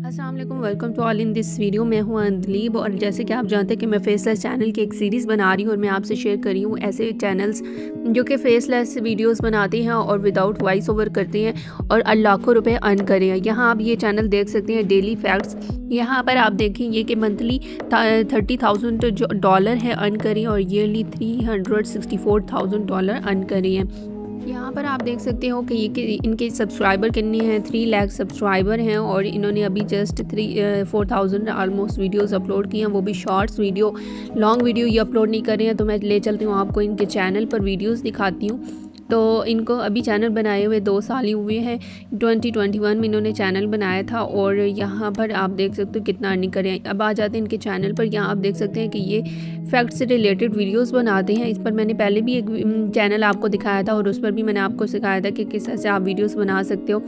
अस्सलाम वालेकुम, welcome to all in this video. मैं हूं अंदलीब और जैसे कि आप जानते हैं कि मैं फेसलेस चैनल की एक सीरीज़ बना रही हूं और मैं आपसे शेयर कर रही हूं ऐसे चैनल्स जो कि फेसलेस वीडियोस बनाते हैं और विदाउट वॉइस ओवर करते हैं और लाखों रुपए अर्न कर रहे हैं। यहाँ आप ये चैनल देख सकते हैं, डेली फैक्ट्स। यहाँ पर आप देखेंगे कि मंथली $30,000 है अर्न करें और ईयरली $364,000 अर्न करें। यहाँ पर आप देख सकते हो कि इनके सब्सक्राइबर कितने हैं, 3 लाख सब्सक्राइबर हैं और इन्होंने अभी जस्ट 4,000 ऑलमोस्ट वीडियोस अपलोड किए हैं, वो भी शॉर्ट्स वीडियो। लॉन्ग वीडियो ये अपलोड नहीं कर रहे हैं। तो मैं ले चलती हूँ आपको इनके चैनल पर, वीडियोस दिखाती हूँ। तो इनको अभी चैनल बनाए हुए 2 साल ही हुए हैं। 2021 में इन्होंने चैनल बनाया था और यहाँ पर आप देख सकते हो कितना अर्निंग करें। अब आ जाते हैं इनके चैनल पर। यहाँ आप देख सकते हैं कि ये फैक्ट से रिलेटेड वीडियोस बनाते हैं। इस पर मैंने पहले भी एक चैनल आपको दिखाया था और उस पर भी मैंने आपको सिखाया था कि किस तरह से आप वीडियोस बना सकते हो।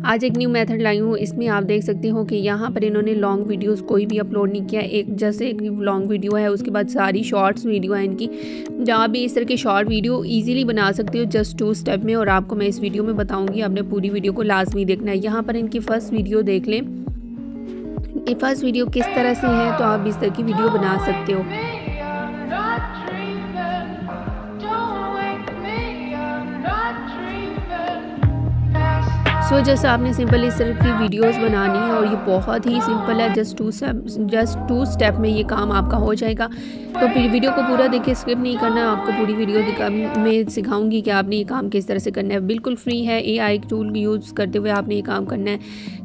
आज एक न्यू मेथड लाई हूँ। इसमें आप देख सकते हो कि यहाँ पर इन्होंने लॉन्ग वीडियोस कोई भी अपलोड नहीं किया। एक जैसे एक लॉन्ग वीडियो है, उसके बाद सारी शॉर्ट्स वीडियो है इनकी, जहाँ भी इस तरह की शॉर्ट वीडियो ईजिली बना सकते हो जस्ट 2 स्टेप में। और आपको मैं इस वीडियो में बताऊँगी, आपने पूरी वीडियो को लाजमी देखना है। यहाँ पर इनकी फर्स्ट वीडियो देख लें। ये फर्स्ट वीडियो किस तरह से है, तो आप इस तरह की वीडियो बना सकते हो। जैसे आपने सिंपल इस तरह की वीडियोस बनानी है और ये बहुत ही सिंपल है। जस्ट टू स्टेप में ये काम आपका हो जाएगा। तो फिर वीडियो को पूरा देखिए, स्किप नहीं करना। आपको पूरी वीडियो में सिखाऊंगी कि आपने ये काम किस तरह से करना है। बिल्कुल फ्री है, AI टूल यूज़ करते हुए आपने ये काम करना है।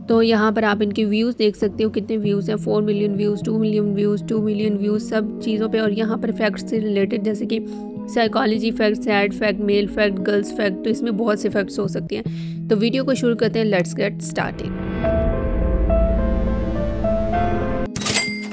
तो यहाँ पर आप इनके व्यूज़ देख सकते हो, कितने व्यूज़ हैं। 4 million views, 2 million views, 2 million views सब चीज़ों पे। और यहाँ पर फैक्ट्स से रिलेटेड जैसे कि psychology fact, sad fact, male fact, girls fact, तो इसमें बहुत से फैक्ट्स हो सकते हैं। तो वीडियो को शुरू करते हैं। Let's get started.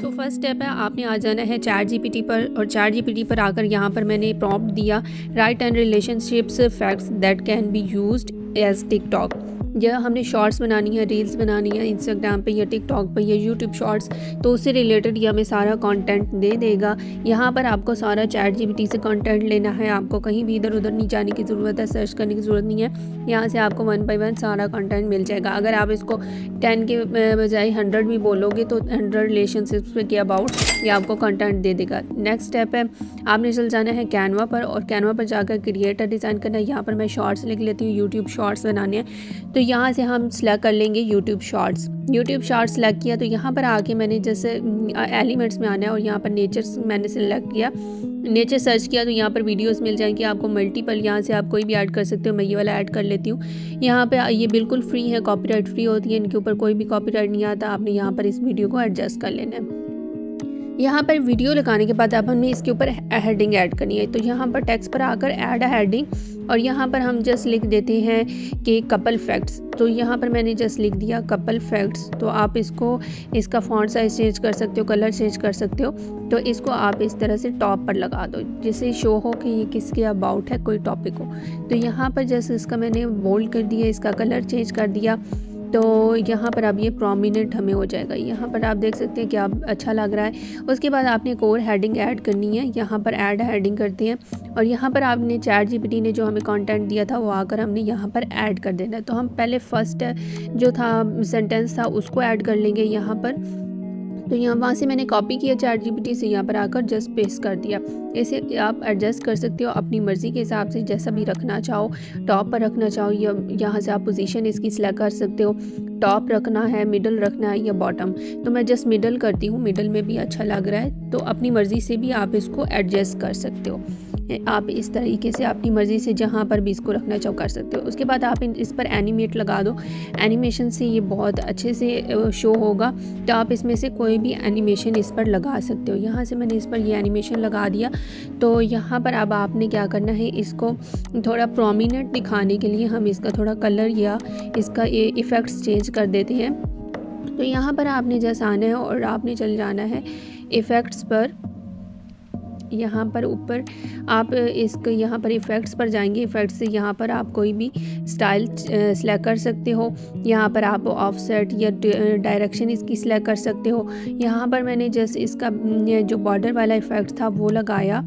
तो फर्स्ट स्टेप है, आपने आ जाना है ChatGPT पर और ChatGPT पर आकर यहाँ पर मैंने प्रॉम्प्ट दिया, write and relationships facts that can be used as TikTok. या हमने शॉर्ट्स बनानी है, रील्स बनानी है इंस्टाग्राम पे या टिकटॉक पे या यूट्यूब शॉर्ट्स, तो उससे रिलेटेड ये हमें सारा कंटेंट दे देगा। यहाँ पर आपको सारा ChatGPT से कंटेंट लेना है। आपको कहीं भी इधर उधर नहीं जाने की ज़रूरत है, सर्च करने की ज़रूरत नहीं है। यहाँ से आपको 1 बाय 1 सारा कंटेंट मिल जाएगा। अगर आप इसको 10 के बजाय 100 भी बोलोगे तो 100 रिलेशनशिप्स के अबाउट ये आपको कंटेंट दे देगा। नेक्स्ट स्टेप है, आपने चल जाना है कैनवा पर और कैनवा पर जाकर क्रिएटर डिज़ाइन करना है। यहाँ पर मैं शॉर्ट्स लिख लेती हूँ, यूट्यूब शॉर्ट्स बनाने हैं। तो यहाँ से हम सेलेक्ट कर लेंगे YouTube shorts. YouTube shorts select किया तो यहाँ पर आके मैंने जैसे एलिमेंट्स में आना है और यहाँ पर नेचर मैंने सेलेक्ट किया। नेचर सर्च किया तो यहाँ पर वीडियोस मिल जाएंगी आपको मल्टीपल। यहाँ से आप कोई भी ऐड कर सकते हो। मैं ये वाला ऐड कर लेती हूँ। यहाँ पे ये बिल्कुल फ्री है, कॉपीराइट फ्री होती है, इनके ऊपर कोई भी कॉपीराइट नहीं आता। आपने यहाँ पर इस वीडियो को एडजस्ट कर लेना है। यहाँ पर वीडियो लगाने के बाद अब हमें इसके ऊपर हेडिंग ऐड करनी है। तो यहाँ पर टेक्स्ट पर आकर ऐड हेडिंग और यहाँ पर हम जस्ट लिख देते हैं कि कपल फैक्ट्स। तो यहाँ पर मैंने जस्ट लिख दिया कपल फैक्ट्स। तो आप इसका फॉन्ट साइज चेंज कर सकते हो, कलर चेंज कर सकते हो। तो इसको आप इस तरह से टॉप पर लगा दो, जिससे शो हो कि ये किसके अबाउट है, कोई टॉपिक हो। तो यहाँ पर जैसे इसका मैंने बोल्ड कर दिया, इसका कलर चेंज कर दिया। तो यहाँ पर अब ये प्रोमिनेंट हमें हो जाएगा। यहाँ पर आप देख सकते हैं कि अब अच्छा लग रहा है। उसके बाद आपने एक और हेडिंग ऐड करनी है। यहाँ पर ऐड हेडिंग करते हैं और यहाँ पर आपने ChatGPT ने जो हमें कंटेंट दिया था वो आकर हमने यहाँ पर ऐड कर देना है। तो हम पहले फर्स्ट जो था सेंटेंस था उसको ऐड कर लेंगे यहाँ पर। तो यहाँ वहाँ से मैंने कॉपी किया ChatGPT से, यहाँ पर आकर जस्ट पेस्ट कर दिया। इसे आप एडजस्ट कर सकते हो अपनी मर्ज़ी के हिसाब से, जैसा भी रखना चाहो। टॉप पर रखना चाहो या यहाँ से आप पोजीशन इसकी सिलेक्ट कर सकते हो। टॉप रखना है, मिडल रखना है या बॉटम। तो मैं जस्ट मिडल करती हूँ, मिडल में भी अच्छा लग रहा है। तो अपनी मर्ज़ी से भी आप इसको एडजस्ट कर सकते हो। आप इस तरीके से अपनी मर्ज़ी से जहाँ पर भी इसको रखना चाहो कर सकते हो। उसके बाद आप इस पर एनिमेट लगा दो। एनिमेशन से ये बहुत अच्छे से शो होगा। तो आप इसमें से कोई भी एनिमेशन इस पर लगा सकते हो। यहाँ से मैंने इस पर ये एनिमेशन लगा दिया। तो यहाँ पर अब आपने क्या करना है, इसको थोड़ा प्रोमिनेंट दिखाने के लिए हम इसका थोड़ा कलर या इसका इफ़ेक्ट्स चेंज कर देते हैं। तो यहाँ पर आपने जैसा आना है और आपने चल जाना है इफ़ेक्ट्स पर। यहाँ पर ऊपर आप इसको यहाँ पर इफ़ेक्ट्स पर जाएंगे। इफ़ेक्ट्स से यहाँ पर आप कोई भी स्टाइल सेलेक्ट कर सकते हो। यहाँ पर आप ऑफसेट या डायरेक्शन इसकी सेलेक्ट कर सकते हो। यहाँ पर मैंने जस्ट इसका जो बॉर्डर वाला इफ़ेक्ट था वो लगाया।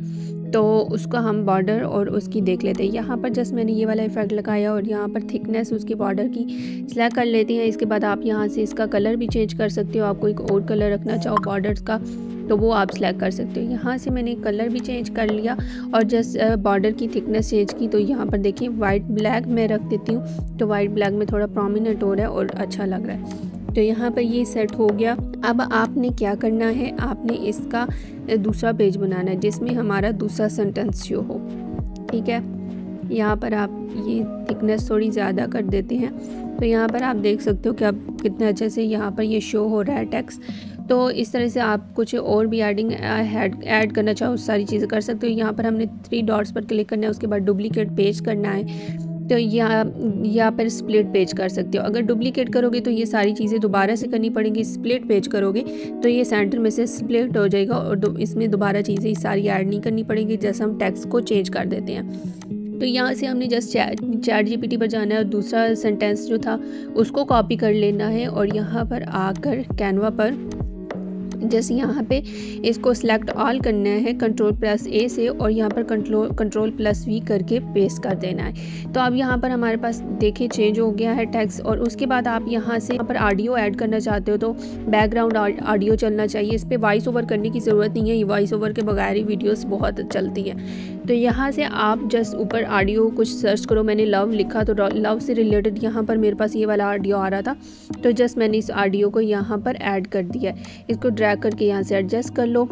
तो उसका हम बॉर्डर और उसकी देख लेते हैं। यहाँ पर जस्ट मैंने ये वाला इफेक्ट लगाया और यहाँ पर थिकनेस उसकी बॉर्डर की सिलेक्ट कर लेते हैं। इसके बाद आप यहाँ से इसका कलर भी चेंज कर सकते हो, आपको एक और कलर रखना चाहो बॉर्डर्स का तो वो आप सिलेक्ट कर सकते हो। यहाँ से मैंने कलर भी चेंज कर लिया और जस्ट बॉर्डर की थिकनेस चेंज की। तो यहाँ पर देखिए वाइट ब्लैक मैं रख देती हूँ, तो वाइट ब्लैक में थोड़ा प्रोमिनेंट हो रहा है और अच्छा लग रहा है। तो यहाँ पर ये सेट हो गया। अब आपने क्या करना है, आपने इसका दूसरा पेज बनाना है जिसमें हमारा दूसरा सेंटेंस शो हो। ठीक है, यहाँ पर आप ये थिकनेस थोड़ी ज़्यादा कर देते हैं। तो यहाँ पर आप देख सकते हो कि अब कितने अच्छे से यहाँ पर ये शो हो रहा है टेक्स्ट। तो इस तरह से आप कुछ और भी ऐड करना चाहो सारी चीज़ें कर सकते हो। यहाँ पर हमने 3 डॉट्स पर क्लिक करना है, उसके बाद डुप्लीकेट पेज करना है। तो यहाँ पर स्प्लिट पेज कर सकते हो। अगर डुप्लीकेट करोगे तो ये सारी चीज़ें दोबारा से करनी पड़ेंगी। स्प्लिट पेज करोगे तो ये सेंटर में से स्प्लिट हो जाएगा और इसमें दोबारा चीज़ें सारी ऐड नहीं करनी पड़ेंगी, जैसे हम टेक्स्ट को चेंज कर देते हैं। तो यहाँ से हमने जस्ट चैट जीपीटी पर जाना है और दूसरा सेंटेंस जो था उसको कॉपी कर लेना है और यहाँ पर आकर कैनवा पर जैसे यहाँ पे इसको सिलेक्ट ऑल करना है Ctrl+A से और यहाँ पर Ctrl+V करके पेस्ट कर देना है। तो अब यहाँ पर हमारे पास देखिए चेंज हो गया है टेक्स्ट। और उसके बाद आप यहाँ से यहाँ पर ऑडियो ऐड करना चाहते हो तो बैकग्राउंड ऑडियो चलना चाहिए। इस पर वॉइस ओवर करने की ज़रूरत नहीं है, ये वॉइस ओवर के बगैर ही वीडियोस बहुत चलती है। तो यहाँ से आप जस्ट ऊपर ऑडियो कुछ सर्च करो, मैंने लव लिखा तो लव से रिलेटेड यहाँ पर मेरे पास ये वाला ऑडियो आ रहा था। तो जस्ट मैंने इस ऑडियो को यहाँ पर ऐड कर दिया है। इसको ड्रैग करके यहाँ से एडजस्ट कर लो।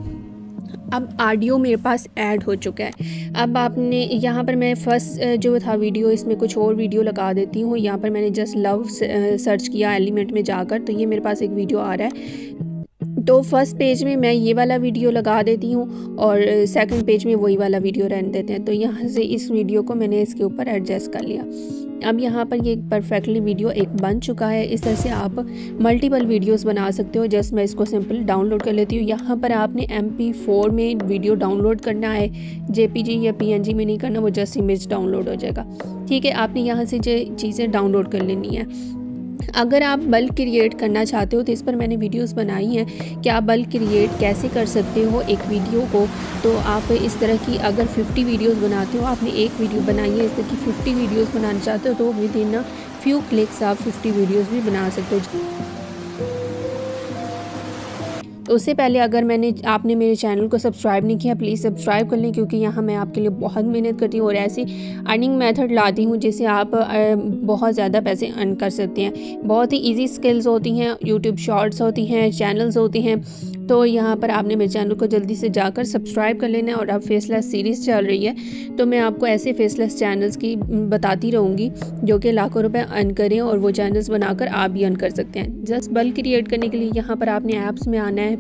अब ऑडियो मेरे पास ऐड हो चुका है। अब आपने यहाँ पर मैं फर्स्ट जो था वीडियो, इसमें कुछ और वीडियो लगा देती हूँ। यहाँ पर मैंने जस्ट लव सर्च किया एलिमेंट में जाकर, तो ये मेरे पास एक वीडियो आ रहा है। तो फर्स्ट पेज में मैं ये वाला वीडियो लगा देती हूँ और सेकंड पेज में वही वाला वीडियो रहने देते हैं। तो यहाँ से इस वीडियो को मैंने इसके ऊपर एडजस्ट कर लिया। अब यहाँ पर ये परफेक्टली वीडियो एक बन चुका है। इस तरह से आप मल्टीपल वीडियोस बना सकते हो। जस्ट मैं इसको सिंपल डाउनलोड कर लेती हूँ। यहाँ पर आपने MP4 में वीडियो डाउनलोड करना है, JPG या PNG में नहीं करना, वो जस्ट इमेज डाउनलोड हो जाएगा। ठीक है, आपने यहाँ से चीज़ें डाउनलोड कर लेनी है। अगर आप बल्क क्रिएट करना चाहते हो तो इस पर मैंने वीडियोस बनाई हैं कि आप बल्क क्रिएट कैसे कर सकते हो एक वीडियो को। तो आप इस तरह की अगर 50 वीडियोस बनाते हो, आपने एक वीडियो बनाई है, इस तरह की 50 वीडियोस बनाना चाहते हो तो विद इन फ्यू क्लिक्स आप 50 वीडियोस भी बना सकते हो। तो उससे पहले अगर आपने मेरे चैनल को सब्सक्राइब नहीं किया, प्लीज़ सब्सक्राइब कर लें, क्योंकि यहाँ मैं आपके लिए बहुत मेहनत करती हूँ और ऐसी अर्निंग मेथड लाती हूँ जिससे आप बहुत ज़्यादा पैसे अर्न कर सकते हैं। बहुत ही इजी स्किल्स होती हैं, यूट्यूब शॉर्ट्स होती हैं, चैनल्स होती हैं। तो यहाँ पर आपने मेरे चैनल को जल्दी से जाकर सब्सक्राइब कर लेना है। और अब फेसलेस सीरीज़ चल रही है तो मैं आपको ऐसे फेसलेस चैनल्स की बताती रहूँगी जो कि लाखों रुपए अर्न करें और वो चैनल्स बनाकर आप भी अर्न कर सकते हैं। जस्ट बल्क क्रिएट करने के लिए यहाँ पर आपने ऐप्स में आना है।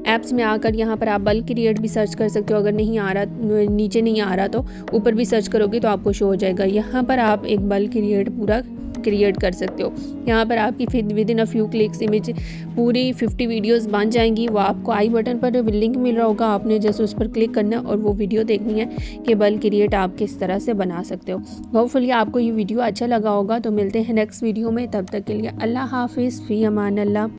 ऐप्स में आकर यहाँ पर आप बल्क क्रिएट भी सर्च कर सकते हो। अगर नहीं आ रहा, नीचे नहीं आ रहा तो ऊपर भी सर्च करोगे तो आपको शो हो जाएगा। यहाँ पर आप एक बल्क क्रिएट पूरा क्रिएट कर सकते हो। यहाँ पर आपकी with in a few clicks image पूरी 50 वीडियोस बन जाएंगी। वो आपको आई बटन पर लिंक मिल रहा होगा, आपने जैसे उस पर क्लिक करना है और वो वीडियो देखनी है कि बल्क क्रिएट आप किस तरह से बना सकते हो। होपफुली आपको ये वीडियो अच्छा लगा होगा। तो मिलते हैं नेक्स्ट वीडियो में, तब तक के लिए अल्लाह हाफिज़, फ़ी अमान अल्लाह।